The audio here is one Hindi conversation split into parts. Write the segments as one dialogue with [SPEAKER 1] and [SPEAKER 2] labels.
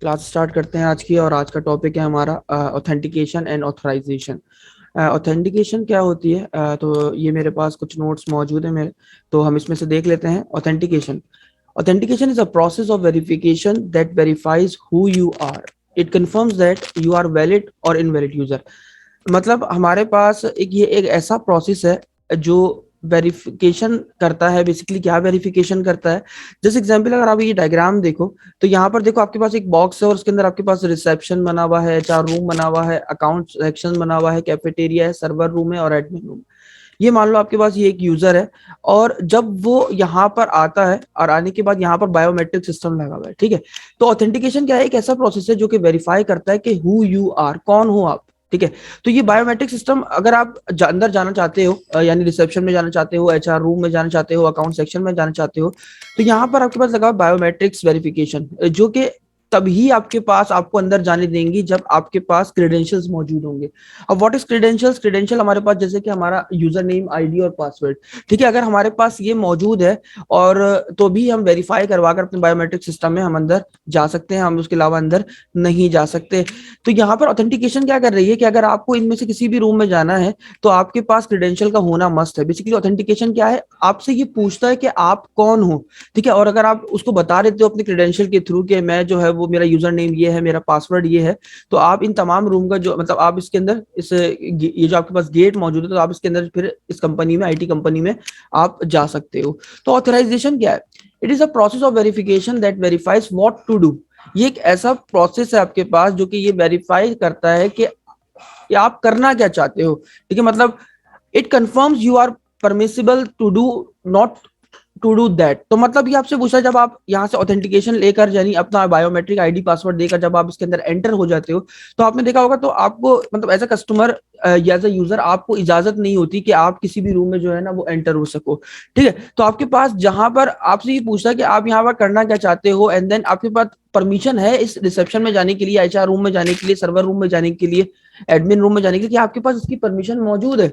[SPEAKER 1] क्लास स्टार्ट करते हैं आज की। और आज का टॉपिक है हमारा ऑथेंटिकेशन एंड ऑथराइजेशन। ऑथेंटिकेशन क्या होती है? तो ये मेरे पास कुछ नोट्स मौजूद है मेरे, तो हम इसमें से देख लेते हैं। Authentication authentication is a process of verification that verifies who you are. It confirms that you are valid और इनवैलिड यूजर। मतलब हमारे पास ये एक ऐसा प्रोसेस है जो वेरिफिकेशन करता है। बेसिकली क्या वेरिफिकेशन करता है? जैसे एग्जांपल, अगर आप ये डायग्राम देखो तो यहाँ पर देखो आपके पास एक बॉक्स है और उसके अंदर आपके पास रिसेप्शन बना हुआ है, एचआर रूम बना हुआ है, अकाउंट सेक्शन बना हुआ है, कैफेटेरिया है, सर्वर रूम है और एडमिन रूम। ये मान लो आपके पास ये एक यूजर है, और जब वो यहाँ पर आता है और आने के बाद यहाँ पर बायोमेट्रिक सिस्टम लगा हुआ है, ठीक है। तो ऑथेंटिकेशन क्या है? एक ऐसा प्रोसेस है जो कि वेरीफाई करता है कि हु यू आर, कौन हो आप, ठीक है। तो ये बायोमेट्रिक सिस्टम, अगर आप अंदर जाना चाहते हो, यानी रिसेप्शन में जाना चाहते हो, एचआर रूम में जाना चाहते हो, अकाउंट सेक्शन में जाना चाहते हो, तो यहाँ पर आपके पास लगा बायोमेट्रिक्स वेरिफिकेशन, जो कि तभी आपके पास आपको अंदर जाने देंगी जब आपके पास क्रेडेंशियल्स मौजूद होंगे। अब व्हाट इज क्रेडेंशियल्स? क्रेडेंशियल हमारे पास जैसे कि हमारा यूजर नेम, आईडी और पासवर्ड, ठीक है। अगर हमारे पास ये मौजूद है और तो भी हम वेरीफाई करवाकर अपने बायोमेट्रिक सिस्टम में हम अंदर जा सकते हैं, हम उसके अलावा अंदर नहीं जा सकते। तो यहाँ पर ऑथेंटिकेशन क्या कर रही है कि अगर आपको इनमें से किसी भी रूम में जाना है तो आपके पास क्रेडेंशियल का होना मस्ट है। बेसिकली ऑथेंटिकेशन क्या है? आपसे ये पूछता है कि आप कौन हो, ठीक है। और अगर आप उसको बता देते हो अपने क्रेडेंशियल के थ्रू कि मैं जो है वो, मेरा यूजर नेम ये है, मेरा पासवर्ड ये है, तो आप इन तमाम रूम का जो मतलब आप इसके अंदर इस ये जो आपके पास गेट मौजूद है, तो आप इसके अंदर फिर इस कंपनी में, आईटी कंपनी में आप जा सकते हो। तो ऑथराइजेशन क्या है? It is a process of verification that verifies what to do. ये एक ऐसा प्रोसेस है आपके पास जो कि ये वेरीफाई करता है कि आप करना क्या चाहते हो, ठीक है। मतलब it confirms you are permissible to do, not to do that. तो मतलब ये आपसे पूछा है, जब आप यहाँ से ऑथेंटिकेशन लेकर, यानी अपना बायोमेट्रिक आईडी पासवर्ड देकर जब आप इसके अंदर एंटर हो जाते हो, तो आपने देखा होगा तो आपको मतलब एज अ कस्टमर या एज अ यूजर आपको इजाजत नहीं होती कि आप किसी भी रूम में जो है ना वो एंटर हो सको, ठीक है। तो आपके पास जहां पर आपसे ये पूछता है कि आप यहाँ पर करना क्या चाहते हो, एंड देन आपके पास परमिशन है इस रिसेप्शन में जाने के लिए, एचआर रूम में जाने के लिए, सर्वर रूम में जाने के लिए, एडमिन रूम में जाने के लिए, कि आपके पास इसकी परमिशन मौजूद है।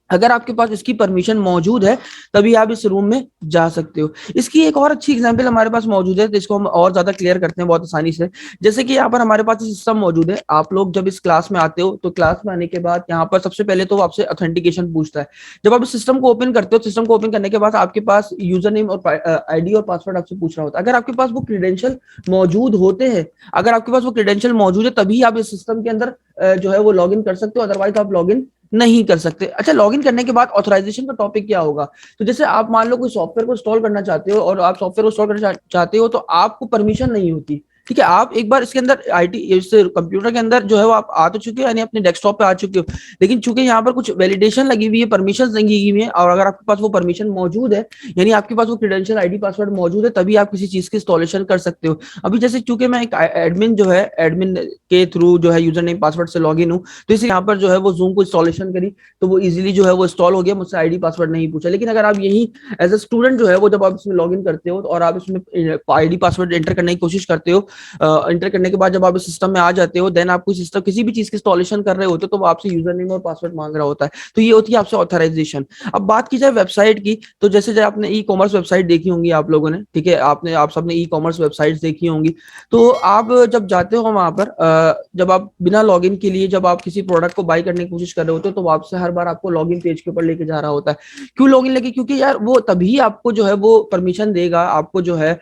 [SPEAKER 1] अगर आपके पास इसकी परमिशन मौजूद है तभी आप इस रूम में जा सकते हो। इसकी एक और अच्छी एग्जांपल हमारे पास मौजूद है, तो इसको हम और ज्यादा क्लियर करते हैं बहुत आसानी से। जैसे कि यहाँ पर हमारे पास सिस्टम मौजूद है। आप लोग जब इस क्लास में आते हो तो क्लास में आने के बाद यहाँ पर सबसे पहले तो आपसे ऑथेंटिकेशन पूछता है। जब आप इस सिस्टम को ओपन करते हो, सिस्टम को ओपन करने के बाद आपके पास यूजर नेम और आईडी और पासवर्ड आपसे पूछ रहा होता है। अगर आपके पास वो क्रीडेंशियल मौजूद होते हैं, अगर आपके पास वो क्रीडेंशियल मौजूद है, तभी आप इस सिस्टम के अंदर जो है वो लॉग इन कर सकते हो, अदरवाइज आप लॉग इन नहीं कर सकते। अच्छा, लॉगिन करने के बाद ऑथराइजेशन का टॉपिक क्या होगा? तो जैसे आप मान लो कोई सॉफ्टवेयर को इंस्टॉल करना चाहते हो, और आप सॉफ्टवेयर को इंस्टॉल करना चाहते हो तो आपको परमिशन नहीं होती, ठीक है। आप एक बार इसके अंदर आईटी, इस कंप्यूटर के अंदर जो है वो आप आ तो चुके हो, यानी अपने डेस्कटॉप पे आ चुके हो, लेकिन चूंकि यहाँ पर कुछ वैलिडेशन लगी हुई है, परमिशन लगी हुई है, और अगर आपके पास वो परमिशन मौजूद है, यानी आपके पास वो क्रेडेंशियल, आईडी, पासवर्ड मौजूद है, तभी आप किसी चीज की इंस्टॉलेशन कर सकते हो। अभी जैसे चूंकि मैं एक एडमिन जो है, एडमिन के थ्रू जो है यूजर नेम पासवर्ड से लॉग इन हूँ, तो इसे यहाँ पर जो है वो जूम को इंस्टॉलेशन करी तो वो इजीली जो है वो इंस्टॉल हो गया, मुझसे आईडी पासवर्ड नहीं पूछा। लेकिन अगर आप यही एज अ स्टूडेंट जो है वो, जब आप इसमें लॉग इन करते हो और आप इसमें आईडी पासवर्ड एंटर करने की कोशिश करते हो, एंटर करने के बाद जब आप इस सिस्टम में आ जाते हो, देन आपको सिस्टम किसी भी चीज की इंस्टॉलेशन कर रहे होते हो तो वो आपसे यूजर नेम और पासवर्ड मांग रहा होता है। तो ये होती है आपसे ऑथराइजेशन। अब बात की जाए वेबसाइट की, तो जैसे जब आपने ई कॉमर्स वेबसाइट देखी होंगी आप लोगों ने, ठीक है, आप सबने ई कॉमर्स वेबसाइट देखी होंगी। तो आप जब जाते हो वहां पर, जब आप बिना लॉगिन के लिए, जब आप किसी प्रोडक्ट को बाई करने की कोशिश कर रहे होते हो, तो आपसे हर बार आपको लॉगिन पेज के ऊपर लेके जा रहा होता है। क्यों लॉगिन लेके? क्योंकि यार वो तभी आपको जो है वो परमिशन देगा, आपको जो है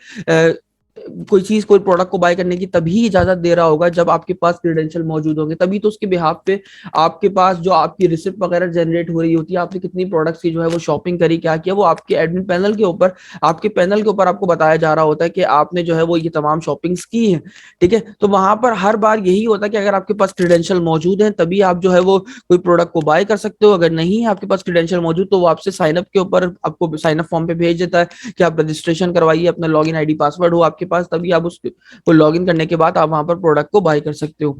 [SPEAKER 1] कोई चीज, कोई प्रोडक्ट को बाय करने की तभी इजाजत दे रहा होगा जब आपके पास क्रेडेंशियल मौजूद होंगे, तभी तो उसके बिहाफ पे आपके पास जो आपकी रिसिप्ट वगैरह जनरेट हो रही होती है, आपने कितनी प्रोडक्ट्स की जो है वो शॉपिंग करी, क्या किया, वो आपके एडमिन पैनल के ऊपर, आपके पैनल के ऊपर आपको बताया जा रहा होता है कि आपने जो है वो ये तमाम शॉपिंग्स की है, ठीक है। तो वहां पर हर बार यही होता है कि अगर आपके पास क्रेडेंशियल मौजूद है तभी आप जो है वो कोई प्रोडक्ट को बाय कर सकते हो। अगर नहीं है आपके पास क्रेडेंशियल मौजूद, तो वो आपसे साइन अप के ऊपर आपको साइन अप फॉर्म पे भेज देता है कि आप रजिस्ट्रेशन करवाइए, अपना लॉगिन आईडी पासवर्ड हो आपके पास, तभी आप उसको लॉगिन करने के बाद आप वहां पर प्रोडक्ट को बाय कर सकते हो।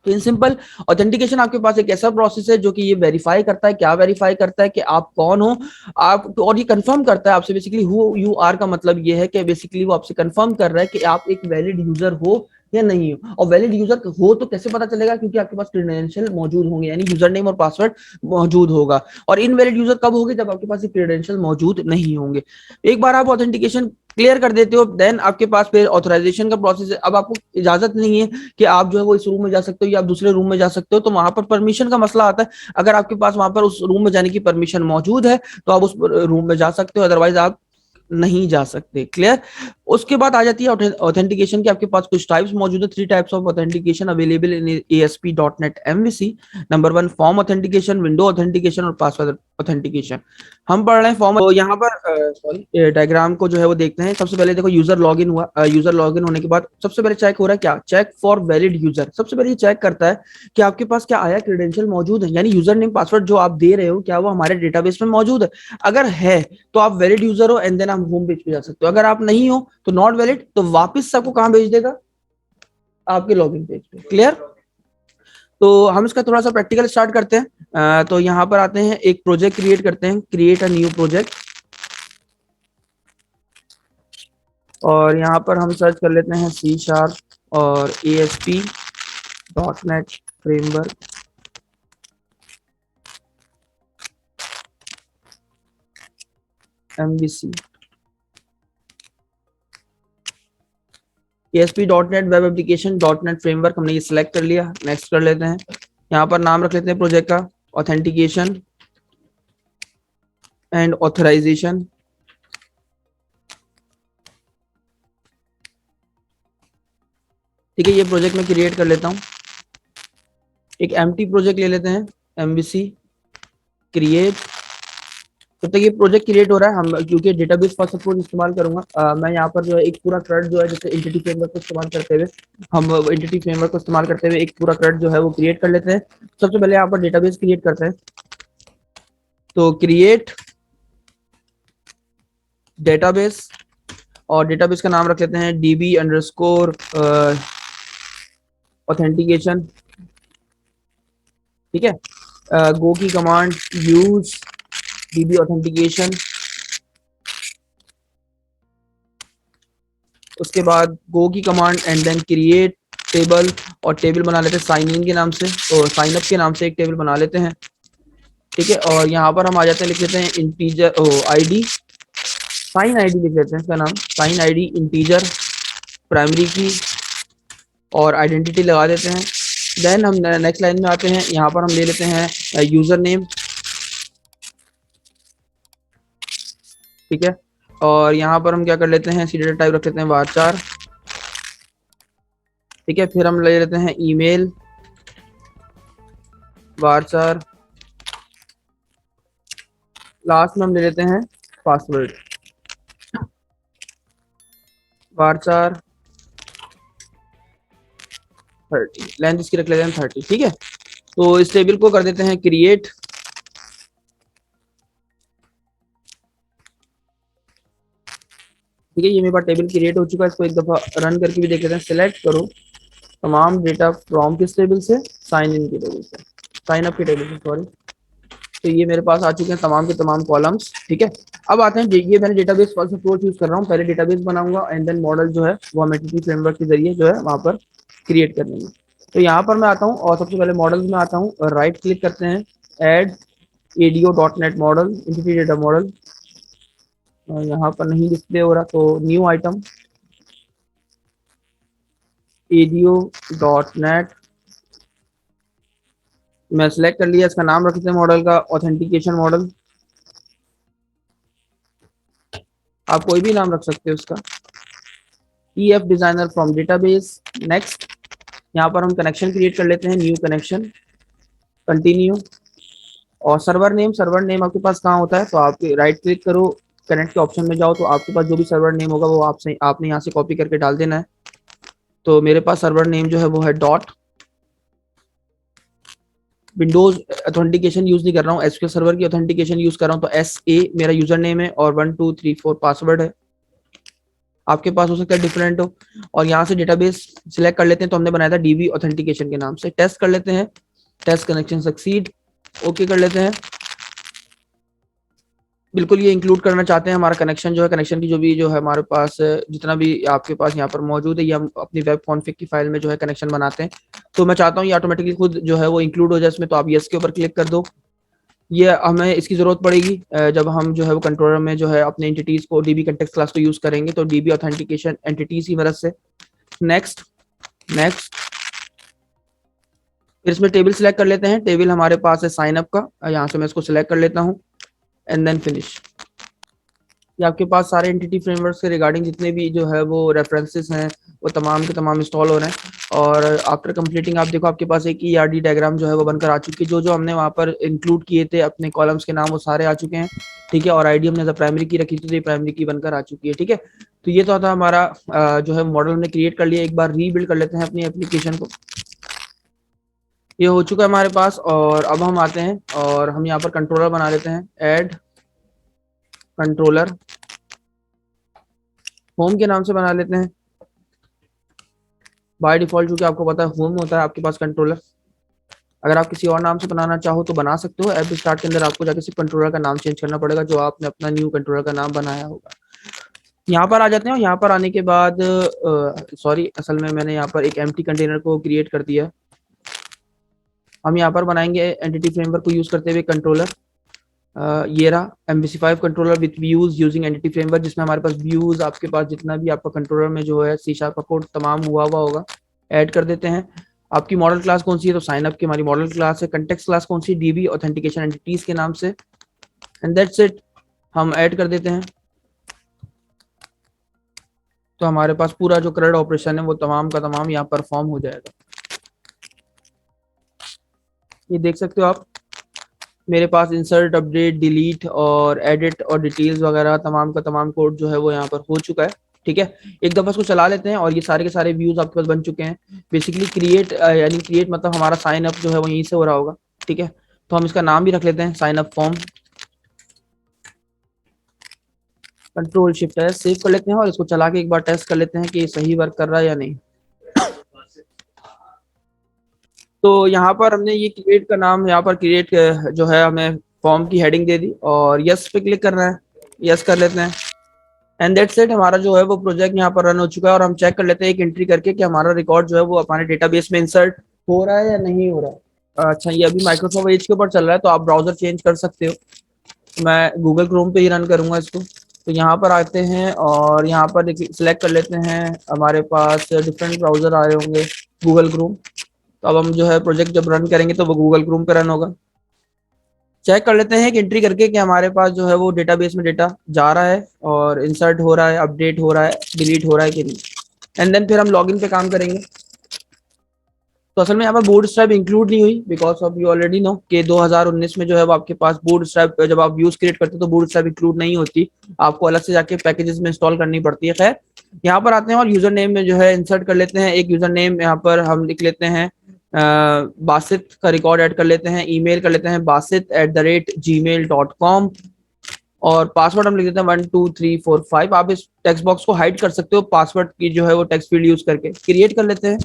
[SPEAKER 1] तो इन सिंपल, ऑथेंटिकेशन आपके पास एक ऐसा प्रोसेस है जो कि ये वेरीफाई करता है, क्या वेरीफाई करता है कि आप कौन हो, आप, और ये कंफर्म करता है आपसे, बेसिकली हु यू आर का मतलब ये है कि बेसिकली वो आपसे कंफर्म कर रहा है कि आप एक वैलिड यूजर हो या नहीं हो। और वैलिड यूजर हो तो कैसे पता चलेगा, क्योंकि आपके पास क्रेडेंशियल मौजूद होंगे, यानी यूजर नेम और पासवर्ड मौजूद होगा। और इनवैलिड यूजर कब होंगे, जब आपके पास क्रेडेंशियल मौजूद नहीं होंगे। एक बार आप ऑथेंटिकेशन क्लियर कर देते हो, देन आपके पास फिर ऑथराइजेशन का प्रोसेस है। अब आपको इजाजत नहीं है कि आप जो है वो इस रूम में जा सकते हो या आप दूसरे रूम में जा सकते हो, तो वहां पर परमिशन का मसला आता है। अगर आपके पास वहां पर उस रूम में जाने की परमिशन मौजूद है तो आप उस रूम में जा सकते हो, अदरवाइज आप नहीं जा सकते। क्लियर। उसके बाद आ जाती है ऑथेंटिकेशन की। आपके पास कुछ टाइप्स मौजूद है, 3 types of authentication available in ASP.NET MVC। Number 1 form authentication, window authentication और पासवर्ड ऑथेंटिकेशन। हम पढ़ रहे हैं फॉर्म। तो यहाँ पर सॉरी डायग्राम को जो है वो देखते हैं। सबसे पहले देखो यूजर लॉगिन हुआ। यूजर लॉगिन होने के बाद सबसे पहले चेक हो रहा है क्या, चेक फॉर वैलिड यूजर। सबसे पहले ये चेक करता है कि आपके पास क्या आया, क्रेडेंशियल मौजूद है, यानी यूजर नेम पासवर्ड जो आप दे रहे हो क्या वो हमारे डेटाबेस में मौजूद है। अगर है तो आप वैलिड यूजर हो, एंड देन आप होम पेज पे जा सकते हो। अगर आप नहीं हो तो नॉट वैलिड, तो वापस आपको कहां भेज देगा, आपके लॉगिन पेज पे। क्लियर। तो हम इसका थोड़ा सा प्रैक्टिकल स्टार्ट करते हैं। तो यहाँ पर आते हैं, एक प्रोजेक्ट क्रिएट करते हैं, क्रिएट अ न्यू प्रोजेक्ट। और यहाँ पर हम सर्च कर लेते हैं C# और ASP.NET framework. MVC ASP.NET web application .NET framework हमने ये सिलेक्ट कर लिया। नेक्स्ट कर लेते हैं। यहाँ पर नाम रख लेते हैं प्रोजेक्ट का, ऑथेंटिकेशन एंड ऑथराइजेशन। ठीक है, ये प्रोजेक्ट मैं क्रिएट कर लेता हूँ। एक एम्प्टी प्रोजेक्ट ले लेते हैं, MVC क्रिएट। जब तक ये प्रोजेक्ट क्रिएट हो रहा है, हम क्योंकि डेटाबेस फर्स्ट अप्रोच इस्तेमाल करूंगा, मैं यहाँ पर जो है एक पूरा थ्रेड जो है, जैसे एंटिटी फ्रेमवर्क को इस्तेमाल करते हुए, हम एंटिटी फ्रेमवर्क को इस्तेमाल करते हुए एक पूरा थ्रेड जो है वो क्रिएट कर लेते हैं। सबसे पहले यहाँ पर डेटाबेस क्रिएट करते हैं। तो क्रिएट डेटाबेस, और डेटाबेस का नाम रख लेते हैं DB_ ऑथेंटिकेशन। ठीक है। गो की कमांड यूज DB ऑथेंटिकेशन। उसके बाद गो की command and then create table, और टेबल बना लेते हैं साइन इन के नाम से, तो साइन अप के नाम से एक टेबल बना लेते हैं। ठीक है। और यहाँ पर हम आ जाते हैं, लिख लेते हैं इंटीजर ID, साइन ID लिख लेते हैं इसका नाम, साइन ID इंटीजर प्राइमरी की, और आइडेंटिटी लगा देते हैं। देन हम नेक्स्ट लाइन में आते हैं। यहाँ पर हम ले लेते हैं यूजर नेम। ठीक है। और यहाँ पर हम क्या कर लेते हैं, सी डेटा टाइप रख लेते हैं varchar। ठीक है। फिर हम ले लेते हैं ईमेल varchar। लास्ट में हम ले लेते हैं पासवर्ड varchar 30। लेंथ इसकी रख लेते हैं 30। ठीक है। तो इस टेबल को कर देते हैं क्रिएट। ठीक है, ये मेरे पास टेबल क्रिएट हो चुका है। इसको एक दफा रन करके भी देख लेते हैं। सिलेक्ट करो तमाम डेटा फ्रॉम किस टेबल से, साइन इन के टेबल से, साइन अप के टेबल से, सॉरी। तो ये मेरे पास आ चुके हैं तमाम के तमाम कॉलम्स। ठीक है। अब आते हैं, ये मैंने डेटाबेस फर्स्ट अप्रोच यूज कर रहा हूँ। पहले डेटाबेस बनाऊंगा एंड देन मॉडल जो है वो हम एंटिटी फ्रेमवर्क के जरिए जो है वहां पर क्रिएट कर लेंगे। तो यहाँ पर मैं आता हूँ और सबसे पहले मॉडल में आता हूँ, राइट क्लिक करते हैं, add ADO.NET model, entity data model. यहाँ पर नहीं डिस्प्ले हो रहा, तो न्यू आइटम ADO.NET मैं सिलेक्ट कर लिया। इसका नाम रखते हैं मॉडल का ऑथेंटिकेशन मॉडल। आप कोई भी नाम रख सकते हो उसका। EF designer from database. Next. यहाँ पर हम कनेक्शन क्रिएट कर लेते हैं, न्यू कनेक्शन, कंटिन्यू। और सर्वर नेम आपके पास कहाँ होता है, तो आप राइट क्लिक करो, कनेक्ट के ऑप्शन में जाओ, तो आपके पास जो भी सर्वर नेम होगा वो आपने यहाँ से कॉपी करके डाल देना है। तो मेरे पास सर्वर नेम जो है वो है डॉट। विंडोज ऑथेंटिकेशन यूज नहीं कर रहा हूँ, SQL सर्वर की ऑथेंटिकेशन यूज कर रहा हूँ। तो SA मेरा यूजर नेम है और 1 2 3 4 पासवर्ड है। आपके पास हो सकता है डिफरेंट हो। और यहाँ से डेटाबेस सिलेक्ट कर लेते हैं। तो हमने बनाया था DB ऑथेंटिकेशन के नाम से। टेस्ट कर लेते हैं, टेस्ट कनेक्शन सक्सीड, ओके कर लेते हैं। बिल्कुल ये इंक्लूड करना चाहते हैं। हमारा कनेक्शन जो है, कनेक्शन की जो भी जो है हमारे पास जितना भी आपके पास यहाँ पर मौजूद है, ये हम अपनी वेब कॉन्फ़िग की फाइल में जो है कनेक्शन बनाते हैं। तो मैं चाहता हूँ ये ऑटोमेटिकली खुद जो है वो इंक्लूड हो जाए इसमें, तो आप यस के ऊपर क्लिक कर दो। ये हमें इसकी जरूरत पड़ेगी जब हम जो है वो कंट्रोलर में जो है अपने एंटिटीज को डीबी कंटेक्स्ट क्लास को यूज करेंगे, तो डीबी ऑथेंटिकेशन एंटिटीज की मदद से। नेक्स्ट, नेक्स्ट, फिर इसमें टेबल सिलेक्ट कर लेते हैं। टेबल हमारे पास है साइन अप का, यहाँ से मैं इसको सिलेक्ट कर लेता हूँ एंड देन फिनिश। ये आपके पास सारे एंटिटी फ्रेमवर्क के रिगार्डिंग जितने भी जो है वो रेफरेंसेस हैं वो तमाम के तमाम इंस्टॉल हो रहे हैं। और आफ्टर कंप्लीटिंग आप देखो आपके पास एक ईआरडी डायग्राम जो है वो बनकर आ चुकी है। जो जो हमने वहाँ पर इंक्लूड किए थे अपने कॉलम्स के नाम वो सारे आ चुके हैं, ठीक है। और आईडी हमने एज प्राइमरी की रखी थी, तो ये प्राइमरी की बनकर आ चुकी है, ठीक है। तो ये तो था हमारा जो है मॉडल हमने क्रिएट कर लिया। एक बार रीबिल्ड कर लेते हैं अपनी एप्लीकेशन को। ये हो चुका है हमारे पास। और अब हम आते हैं और हम यहाँ पर कंट्रोलर बना लेते हैं। ऐड कंट्रोलर, होम के नाम से बना लेते हैं। बाय डिफॉल्ट चूंकि आपको पता है होम होता है आपके पास कंट्रोलर। अगर आप किसी और नाम से बनाना चाहो तो बना सकते हो। ऐप स्टार्ट के अंदर आपको जाके सिर्फ कंट्रोलर का नाम चेंज करना पड़ेगा, जो आपने अपना न्यू कंट्रोलर का नाम बनाया होगा। यहाँ पर आ जाते हैं और यहाँ पर आने के बाद सॉरी, असल में मैंने यहाँ पर एक एम्प्टी कंटेनर को क्रिएट कर दिया। हम यहाँ पर बनाएंगे एंटिटी फ्रेमवर्क को यूज करते हुए कंट्रोलर। ये रहा MVC5 controller with views using entity framework, जिसमें हमारे पास व्यूज आपके पास जितना भी आपका कंट्रोलर में जो है C# का कोड तमाम हुआ होगा ऐड कर देते हैं। आपकी मॉडल क्लास कौन सी है, तो साइन अप की हमारी मॉडल क्लास है। कंटेक्स्ट क्लास कौन सी, डीबी ऑथेंटिकेशन एंटिटीज के नाम से। एंड दैट्स इट, हम ऐड कर देते हैं। तो हमारे पास पूरा जो करंट ऑपरेशन है वो तमाम का तमाम यहाँ परफॉर्म हो जाएगा। ये देख सकते हो आप, मेरे पास इंसर्ट, अपडेट, डिलीट और एडिट और डिटेल्स वगैरह तमाम का तमाम कोड जो है वो यहाँ पर हो चुका है, ठीक है। एक दफा इसको चला लेते हैं और ये सारे के सारे व्यूज आपके पास बन चुके हैं। बेसिकली क्रिएट यानी क्रिएट मतलब हमारा साइन अप जो है वो यहीं से हो रहा होगा, ठीक है। तो हम इसका नाम भी रख लेते हैं sign up form. Control shift है, सेव कर लेते हैं और इसको चला के एक बार टेस्ट कर लेते हैं कि सही वर्क कर रहा है या नहीं। तो यहाँ पर हमने ये क्रिएट का नाम यहाँ पर क्रिएट जो है हमें फॉर्म की हेडिंग दे दी और यस पे क्लिक करना है। यस कर लेते हैं एंड दैट्स इट। हमारा जो है वो प्रोजेक्ट यहाँ पर रन हो चुका है और हम चेक कर लेते हैं एक एंट्री करके कि हमारा रिकॉर्ड जो है वो हमारे डेटाबेस में इंसर्ट हो रहा है या नहीं हो रहा है। अच्छा, ये अभी माइक्रोसॉफ्ट एज के ऊपर चल रहा है तो आप ब्राउजर चेंज कर सकते हो। मैं गूगल क्रोम पे ही रन करूंगा इसको। तो यहाँ पर आते हैं और यहाँ पर सिलेक्ट कर लेते हैं। हमारे पास डिफरेंट ब्राउजर आ रहे होंगे, गूगल क्रोम। तो अब हम जो है प्रोजेक्ट जब रन करेंगे तो वो गूगल क्रोम पे रन होगा। चेक कर लेते हैं एक एंट्री करके कि हमारे पास जो है वो डेटाबेस में डेटा जा रहा है और इंसर्ट हो रहा है, अपडेट हो रहा है, डिलीट हो रहा है कि नहीं। एंड देन फिर हम लॉगिन पे काम करेंगे। तो असल में यहाँ पर बूट स्ट्रैप इंक्लूड नहीं हुई because of you already know कि 2019 में जो है वो आपके पास बूट स्ट्रैप जब आप यूज क्रिएट करते हो तो बूट स्ट्रैप इंक्लूड नहीं होती, आपको अलग से जाके पैकेजेस में इंस्टॉल करनी पड़ती है। खैर, यहाँ पर आते हैं और यूजर नेम में जो है इंसर्ट कर लेते हैं एक यूजर नेम। यहाँ पर हम लिख लेते हैं बासित का रिकॉर्ड ऐड कर लेते हैं। ईमेल कर लेते हैं basit@gmail.com और पासवर्ड हम लिख देते हैं 12345। आप इस टेक्स्ट बॉक्स को हाइड कर सकते हो पासवर्ड की जो है वो टेक्स्ट फील्ड यूज करके। क्रिएट कर लेते हैं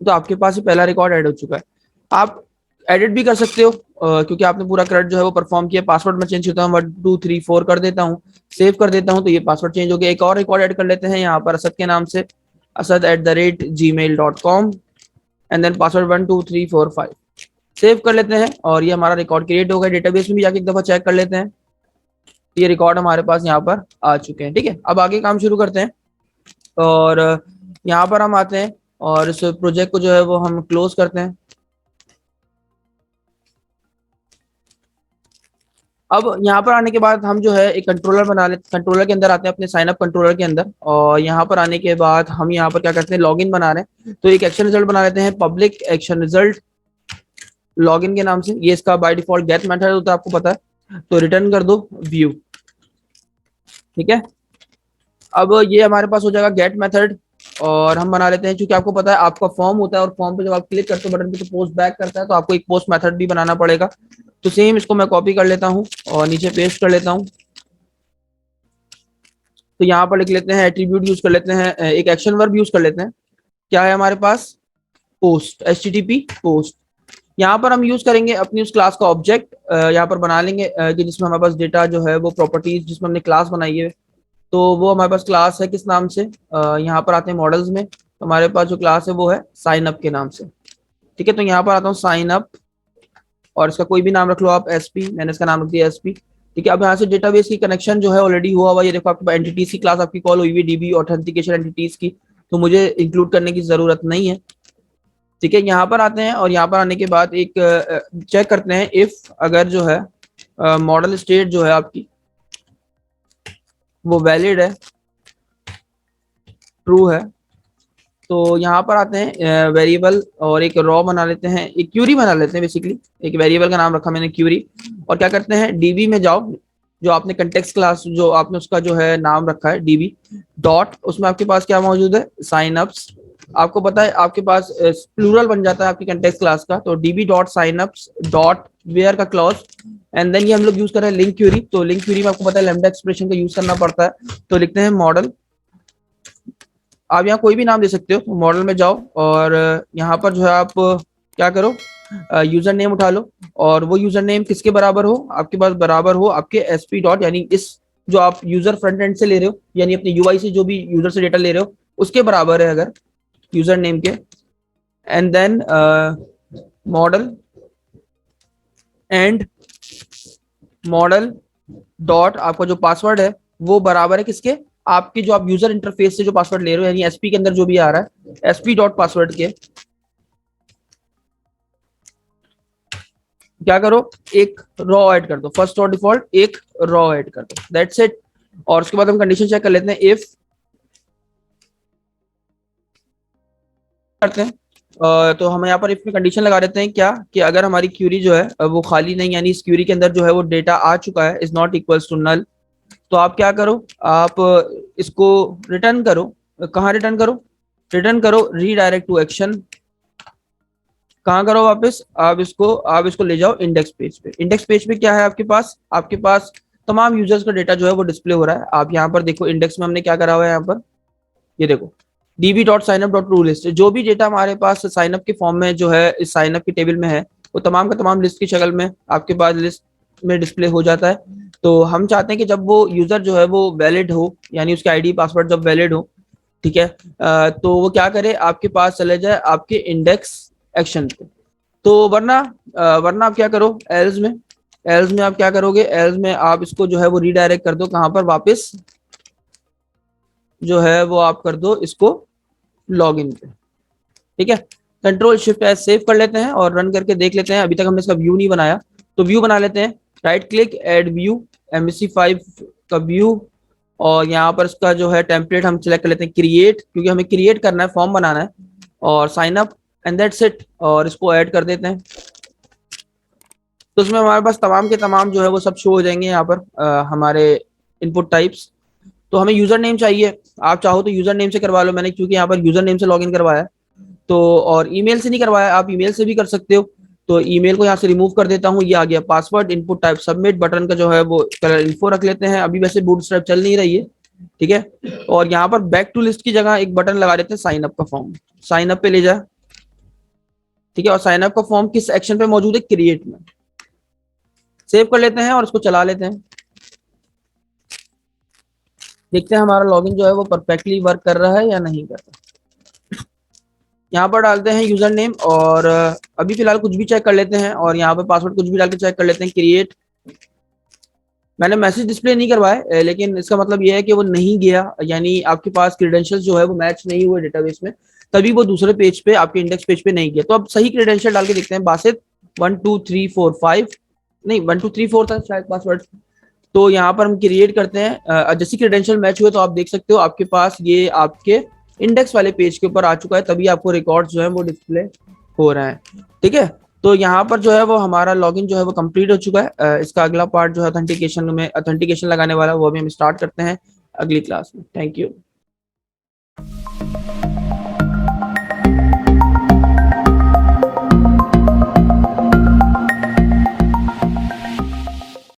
[SPEAKER 1] तो आपके पास ही पहला रिकॉर्ड ऐड हो चुका है। आप एडिट भी कर सकते हो क्योंकि आपने पूरा करेक्ट जो है वो परफॉर्म किया। पासवर्ड में चेंज करता हूँ 1234 कर देता हूँ, सेव कर देता हूँ तो ये पासवर्ड चेंज हो गया। एक और रिकॉर्ड ऐड कर लेते हैं यहाँ पर असद के नाम से, asad@gmail.com and then password 12345। Save कर लेते हैं और ये हमारा रिकॉर्ड क्रिएट हो गया। डेटाबेस में भी जाके एक दफा चेक कर लेते हैं, ये रिकॉर्ड हमारे पास यहाँ पर आ चुके हैं, ठीक है। अब आगे काम शुरू करते हैं और यहाँ पर हम आते हैं और इस प्रोजेक्ट को जो है वो हम क्लोज करते हैं। अब यहाँ पर आने के बाद हम जो है एक कंट्रोलर बना लेते, कंट्रोलर के अंदर आते हैं अपने साइन अप कंट्रोलर के अंदर। और यहाँ पर आने के बाद हम यहाँ पर क्या करते हैं, लॉगिन बना रहे हैं तो एक एक्शन रिजल्ट बना लेते हैं, पब्लिक एक्शन रिजल्ट लॉगिन के नाम से। ये इसका बाय डिफॉल्ट गेट मेथड होता है, आपको पता है। तो रिटर्न कर दो व्यू, ठीक है। अब ये हमारे पास हो जाएगा गेट मेथड और हम बना लेते हैं, क्योंकि आपको पता है आपका फॉर्म होता है और फॉर्म पे जब आप क्लिक करते हो बटन पे तो पोस्ट बैक करता है, तो आपको एक पोस्ट मेथड भी बनाना पड़ेगा। तो सेम इसको मैं कॉपी कर लेता हूँ और नीचे पेस्ट कर लेता हूँ। तो यहाँ पर लिख लेते हैं एट्रीब्यूट यूज कर लेते हैं, एक एक्शन वर्ब यूज कर लेते हैं। क्या है हमारे पास, पोस्ट, HTTP पोस्ट। यहाँ पर हम यूज करेंगे अपनी उस क्लास का ऑब्जेक्ट, यहाँ पर बना लेंगे कि जिसमें हमारे पास डेटा जो है वो प्रॉपर्टीज जिसमें हमने क्लास बनाई है, तो वो हमारे पास क्लास है किस नाम से, यहाँ पर आते हैं मॉडल्स में, तो हमारे पास जो क्लास है वो है साइन अप के नाम से। ठीक है, तो यहाँ पर आता हूँ साइन अप, और इसका कोई भी नाम रख लो आप, एसपी, मैंने इसका नाम रख दिया एसपी। ठीक है, अब यहाँ से डेटाबेस की कनेक्शन जो है ऑलरेडी हुआ हुआ, ये देखो आपके एंटिटीज की क्लास आपकी कॉल हुई हुई डीबी ऑथेंटिकेशन एंटिटीज की, तो मुझे इंक्लूड करने की जरूरत नहीं है। ठीक है, यहाँ पर आते हैं और यहाँ पर आने के बाद एक चेक करते हैं इफ अगर जो है मॉडल स्टेट जो है आपकी वो वैलिड है, ट्रू है, तो यहाँ पर आते हैं वेरिएबल और एक रॉ बना लेते हैं, एक क्यूरी बना लेते हैं बेसिकली, एक वेरिएबल का नाम रखा मैंने क्यूरी, और क्या करते हैं डीबी में जाओ, जो आपने कंटेक्स्ट क्लास जो आपने उसका जो है नाम रखा है डीबी डॉट, उसमें आपके पास क्या मौजूद है, साइन अप्स। आपको पता है आपके पास प्लूरल बन जाता है आपकी कंटेक्स्ट क्लास का, तो DB dot sign ups dot where का क्लॉज, एंड देन ये हम लोग यूज कर रहे हैं लिंक क्यूरी, तो लिंक क्यूरी में आपको पता है लैम्डा एक्सप्रेशन का यूज करना पड़ता है, तो लिखते हैं मॉडल, आप यहाँ कोई भी नाम दे सकते हो, मॉडल में जाओ और यहाँ पर जो है आप क्या करो, यूजर नेम उठा लो, और वो यूजर नेम किसके बराबर हो, आपके पास बराबर हो आपके एसपी डॉट, यानी इस जो आप यूजर फ्रंट एंड से ले रहे हो, यानी अपने यूआई से जो भी यूजर से डेटा ले रहे हो उसके बराबर है अगर यूजर नेम के, and then model and model dot आपका जो पासवर्ड है वो बराबर है किसके, आपकी जो आप यूजर इंटरफेस से जो पासवर्ड ले रहे हो, यानी एसपी के अंदर जो भी आ रहा है एसपी डॉट पासवर्ड के, क्या करो एक रॉ ऐड कर दो, फर्स्ट और डिफॉल्ट एक रॉ ऐड कर दो, दैट्स इट। और उसके बाद हम कंडीशन चेक कर लेते हैं, इफ करते हैं तो हम यहाँ पर इफ में कंडीशन लगा देते हैं क्या, कि अगर हमारी क्यूरी जो है वो खाली नहीं, यानी इस क्यूरी के अंदर जो है वो डेटा आ चुका है, is not equals to null, तो आप क्या करो, आप इसको रिटर्न करो, कहाँ रिटर्न करो, रिटर्न करो रीडायरेक्ट टू एक्शन, कहाँ करो वापस, आप इसको ले जाओ इंडेक्स पेज पे, इंडेक्स पेज पे क्या है आपके पास तमाम यूजर्स का डेटा जो है वो डिस्प्ले हो रहा है, आप यहाँ पर देखो इंडेक्स में हमने क्या करा हुआ है, यहाँ पर ये देखो db dot sign up dot to list, जो भी डेटा हमारे पास साइन अप के फॉर्म में जो है इस साइन अप के टेबल में है वो तमाम का तमाम लिस्ट की शक्ल में आपके पास लिस्ट में डिस्प्ले हो जाता है। तो हम चाहते हैं कि जब वो यूजर जो है वो वैलिड हो, यानी उसके आईडी पासवर्ड जब वैलिड हो, ठीक है, तो वो क्या करे, आपके पास चले जाए आपके इंडेक्स एक्शन पे, तो वरना आप क्या करो, एल्स में आप क्या करोगे, एल्स में आप इसको जो है वो रीडायरेक्ट कर दो, कहां पर वापस जो है वो आप कर दो इसको लॉग इन पे। ठीक है, कंट्रोल शिफ्ट एस सेव कर लेते हैं और रन करके देख लेते हैं, अभी तक हमने इसका व्यू नहीं बनाया, तो व्यू बना लेते हैं, right click add view, MVC5 का व्यू, और यहाँ पर इसका जो है टेम्पलेट हम सिलेक्ट कर लेते हैं क्रिएट, क्योंकि हमें क्रिएट करना है, फॉर्म बनाना है, और sign up and that's it, और इसको ऐड कर देते हैं, तो उसमें हमारे पास तमाम के तमाम जो है वो सब शो हो जाएंगे यहाँ पर हमारे इनपुट टाइप्स। तो हमें यूजर नेम चाहिए, आप चाहो तो यूजर नेम से करवा लो, मैंने क्योंकि यहाँ पर यूजर नेम से लॉगिन करवाया, तो और ईमेल से नहीं करवाया, आप ईमेल से भी कर सकते हो, तो ईमेल को यहाँ से रिमूव कर देता हूँ, ये आ गया password, input type submit, button का जो है वो कलर इन्फो रख लेते हैं, अभी वैसे बूटस्ट्रैप चल नहीं रही है, ठीक है, और यहाँ पर बैक टू लिस्ट की जगह एक बटन लगा देते हैं साइन अप का फॉर्म, साइन अप पे ले जाए, ठीक है, और साइन अप का फॉर्म किस एक्शन पे मौजूद है, क्रिएट में, सेव कर लेते हैं और उसको चला लेते हैं, देखते हैं हमारा लॉगिन जो है वो परफेक्टली वर्क कर रहा है या नहीं कर रहा। यहाँ पर डालते हैं यूजर नेम, और अभी फिलहाल कुछ भी चेक कर लेते हैं, और यहाँ पर पासवर्ड कुछ भी डाल के चेक कर लेते हैं, क्रिएट, मैंने मैसेज डिस्प्ले नहीं करवाया, लेकिन इसका मतलब ये है कि वो नहीं गया, यानी आपके पास क्रेडेंशियल जो है वो मैच नहीं हुए डेटाबेस में, तभी वो दूसरे पेज पे आपके इंडेक्स पेज पे नहीं गया। तो अब सही क्रेडेंशियल डाल के देखते हैं, बासित 12345, नहीं 1234 था शायद पासवर्ड, तो यहाँ पर हम क्रिएट करते हैं, जैसे क्रेडेंशियल मैच हुए तो आप देख सकते हो आपके पास ये आपके इंडेक्स वाले पेज के ऊपर आ चुका है, तभी आपको रिकॉर्ड जो है वो डिस्प्ले हो रहा है। ठीक है, तो यहाँ पर जो है वो हमारा लॉगिन जो है वो कंप्लीट हो चुका है, इसका अगला पार्ट जो है ऑथेंटिकेशन लगाने वाला वो अभी हम स्टार्ट करते हैं अगली क्लास में। Thank you.